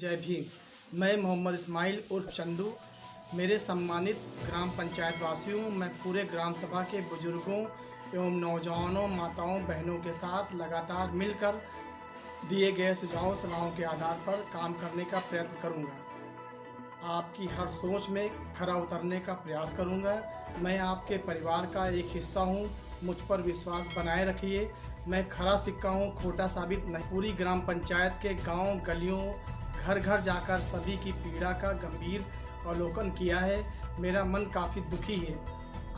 जय भीम। मैं मोहम्मद इस्माइल उर्फ चंदू। मेरे सम्मानित ग्राम पंचायत वासियों, मैं पूरे ग्राम सभा के बुजुर्गों एवं नौजवानों, माताओं, बहनों के साथ लगातार मिलकर दिए गए सुझावों सलाहों के आधार पर काम करने का प्रयत्न करूंगा। आपकी हर सोच में खरा उतरने का प्रयास करूंगा। मैं आपके परिवार का एक हिस्सा हूं। मुझ पर विश्वास बनाए रखिए। मैं खरा सिक्का हूं, खोटा साबित नहीं। पूरी ग्राम पंचायत के गांव गलियों, घर घर जाकर सभी की पीड़ा का गंभीर अवलोकन किया है। मेरा मन काफ़ी दुखी है।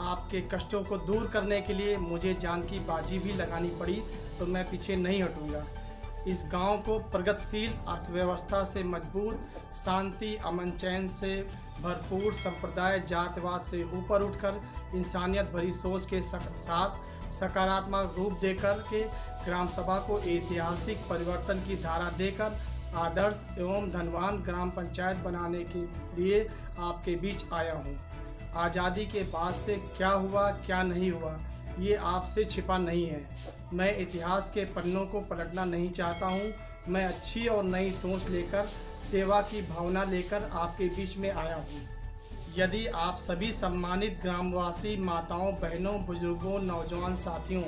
आपके कष्टों को दूर करने के लिए मुझे जान की बाजी भी लगानी पड़ी तो मैं पीछे नहीं हटूंगा। इस गांव को प्रगतिशील अर्थव्यवस्था से मजबूत, शांति अमन चैन से भरपूर, संप्रदाय जातिवाद से ऊपर उठकर इंसानियत भरी सोच के साथ सकारात्मक रूप देकर के ग्राम सभा को ऐतिहासिक परिवर्तन की धारा देकर आदर्श एवं धनवान ग्राम पंचायत बनाने के लिए आपके बीच आया हूँ। आज़ादी के बाद से क्या हुआ क्या नहीं हुआ ये आपसे छिपा नहीं है। मैं इतिहास के पन्नों को पलटना नहीं चाहता हूँ। मैं अच्छी और नई सोच लेकर, सेवा की भावना लेकर आपके बीच में आया हूँ। यदि आप सभी सम्मानित ग्रामवासी, माताओं, बहनों, बुजुर्गों, नौजवान साथियों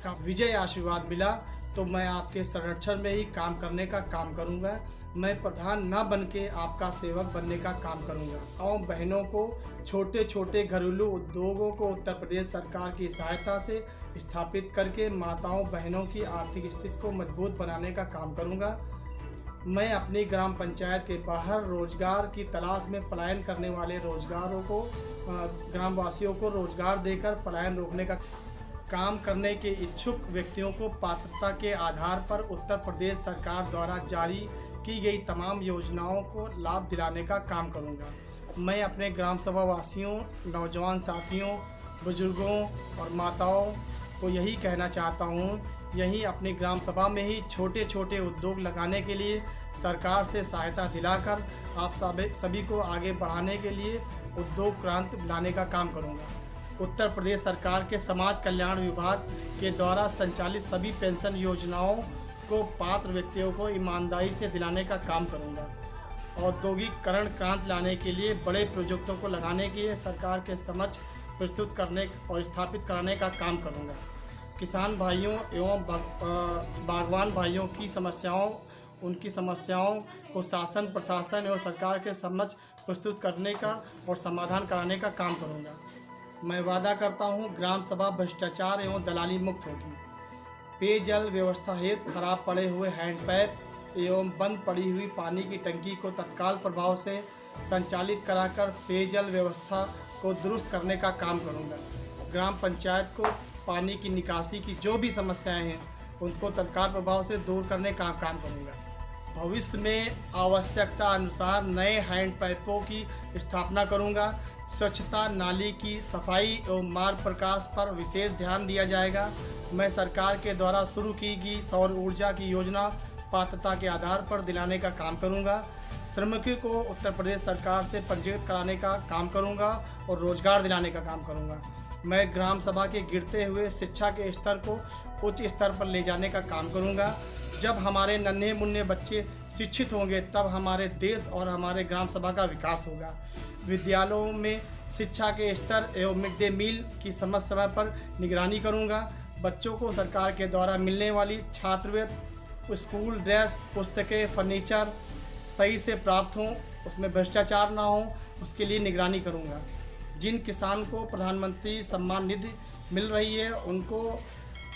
का विजय आशीर्वाद मिला तो मैं आपके संरक्षण में ही काम करने का काम करूंगा। मैं प्रधान न बन के आपका सेवक बनने का काम करूंगा। और बहनों को छोटे छोटे घरेलू उद्योगों को उत्तर प्रदेश सरकार की सहायता से स्थापित करके माताओं बहनों की आर्थिक स्थिति को मजबूत बनाने का काम करूंगा। मैं अपनी ग्राम पंचायत के बाहर रोजगार की तलाश में पलायन करने वाले रोजगारों को, ग्रामवासियों को रोजगार देकर पलायन रोकने का काम करने के इच्छुक व्यक्तियों को पात्रता के आधार पर उत्तर प्रदेश सरकार द्वारा जारी की गई तमाम योजनाओं को लाभ दिलाने का काम करूंगा। मैं अपने ग्राम सभा वासियों, नौजवान साथियों, बुजुर्गों और माताओं को यही कहना चाहता हूं, यही अपनी ग्राम सभा में ही छोटे छोटे उद्योग लगाने के लिए सरकार से सहायता दिलाकर आप सभी को आगे बढ़ाने के लिए उद्योग क्रांति लाने का काम करूंगा। उत्तर प्रदेश सरकार के समाज कल्याण विभाग के द्वारा संचालित सभी पेंशन योजनाओं को पात्र व्यक्तियों को ईमानदारी से दिलाने का काम करूंगा। औद्योगिकरण क्रांति लाने के लिए बड़े प्रोजेक्टों को लगाने के लिए सरकार के समक्ष प्रस्तुत करने और स्थापित कराने का काम करूंगा। किसान भाइयों एवं बागवान भाइयों की उनकी समस्याओं को शासन, प्रशासन एवं सरकार के समक्ष प्रस्तुत करने का और समाधान कराने का काम करूंगा। मैं वादा करता हूं, ग्राम सभा भ्रष्टाचार एवं दलाली मुक्त होगी। पेयजल व्यवस्था हेतु खराब पड़े हुए हैंडपैप एवं बंद पड़ी हुई पानी की टंकी को तत्काल प्रभाव से संचालित कराकर पेयजल व्यवस्था को दुरुस्त करने का काम करूंगा। ग्राम पंचायत को पानी की निकासी की जो भी समस्याएं हैं उनको तत्काल प्रभाव से दूर करने का काम करूंगा। भविष्य में आवश्यकता अनुसार नए हैंडपैपों की स्थापना करूंगा। स्वच्छता, नाली की सफाई एवं मार्ग प्रकाश पर विशेष ध्यान दिया जाएगा। मैं सरकार के द्वारा शुरू की गई सौर ऊर्जा की योजना पात्रता के आधार पर दिलाने का काम करूंगा। श्रमिकों को उत्तर प्रदेश सरकार से पंजीकृत कराने का काम करूंगा और रोजगार दिलाने का काम करूंगा। मैं ग्राम सभा के गिरते हुए शिक्षा के स्तर को उच्च स्तर पर ले जाने का काम करूंगा। जब हमारे नन्हे मुन्ने बच्चे शिक्षित होंगे तब हमारे देश और हमारे ग्राम सभा का विकास होगा। विद्यालयों में शिक्षा के स्तर एवं मिड डे मील की समय समय पर निगरानी करूंगा। बच्चों को सरकार के द्वारा मिलने वाली छात्रवृत्ति, स्कूल ड्रेस, पुस्तकें, फर्नीचर सही से प्राप्त हों, उसमें भ्रष्टाचार ना हो, उसके लिए निगरानी करूंगा। जिन किसान को प्रधानमंत्री सम्मान निधि मिल रही है उनको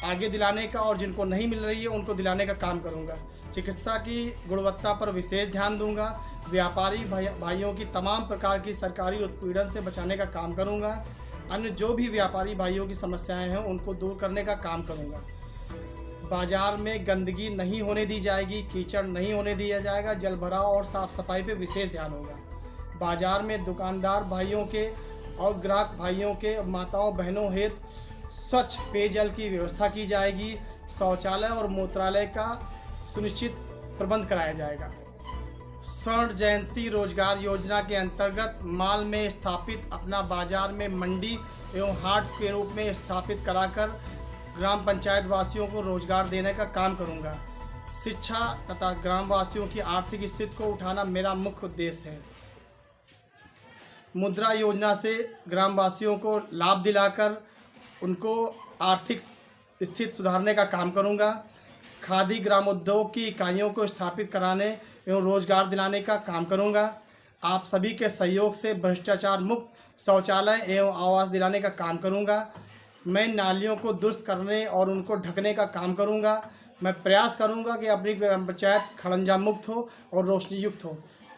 आगे दिलाने का और जिनको नहीं मिल रही है उनको दिलाने का काम करूंगा। चिकित्सा की गुणवत्ता पर विशेष ध्यान दूंगा। व्यापारी भाइयों की तमाम प्रकार की सरकारी उत्पीड़न से बचाने का काम करूंगा। अन्य जो भी व्यापारी भाइयों की समस्याएं हैं उनको दूर करने का काम करूंगा। बाजार में गंदगी नहीं होने दी जाएगी, कीचड़ नहीं होने दिया जाएगा। जल भराव और साफ सफाई पे विशेष ध्यान होगा। बाजार में दुकानदार भाइयों के और ग्राहक भाइयों के, माताओं बहनों हेतु स्वच्छ पेयजल की व्यवस्था की जाएगी। शौचालय और मूत्रालय का सुनिश्चित प्रबंध कराया जाएगा। स्वर्ण जयंती रोजगार योजना के अंतर्गत माल में स्थापित अपना बाजार में मंडी एवं हाट के रूप में स्थापित कराकर ग्राम पंचायत वासियों को रोजगार देने का काम करूंगा। शिक्षा तथा ग्रामवासियों की आर्थिक स्थिति को उठाना मेरा मुख्य उद्देश्य है। मुद्रा योजना से ग्रामवासियों को लाभ दिलाकर उनको आर्थिक स्थिति सुधारने का काम करूंगा। खादी ग्रामोद्योग की इकाइयों को स्थापित कराने एवं रोजगार दिलाने का काम करूंगा। आप सभी के सहयोग से भ्रष्टाचार मुक्त शौचालय एवं आवास दिलाने का काम करूंगा। मैं नालियों को दुरुस्त करने और उनको ढकने का काम करूंगा। मैं प्रयास करूंगा कि अपनी ग्राम पंचायत खड़ंजा मुक्त हो और रोशनी युक्त हो।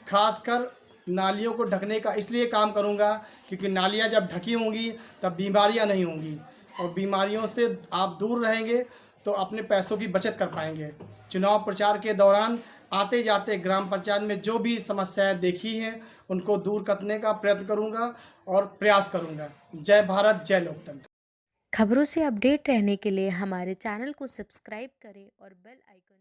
खासकर नालियों को ढकने का इसलिए काम करूंगा क्योंकि नालियां जब ढकी होंगी तब बीमारियां नहीं होंगी, और बीमारियों से आप दूर रहेंगे तो अपने पैसों की बचत कर पाएंगे। चुनाव प्रचार के दौरान आते जाते ग्राम पंचायत में जो भी समस्याएं देखी हैं उनको दूर करने का प्रयत्न करूंगा और प्रयास करूंगा। जय भारत, जय लोकतंत्र। खबरों से अपडेट रहने के लिए हमारे चैनल को सब्सक्राइब करें और बेल आइकन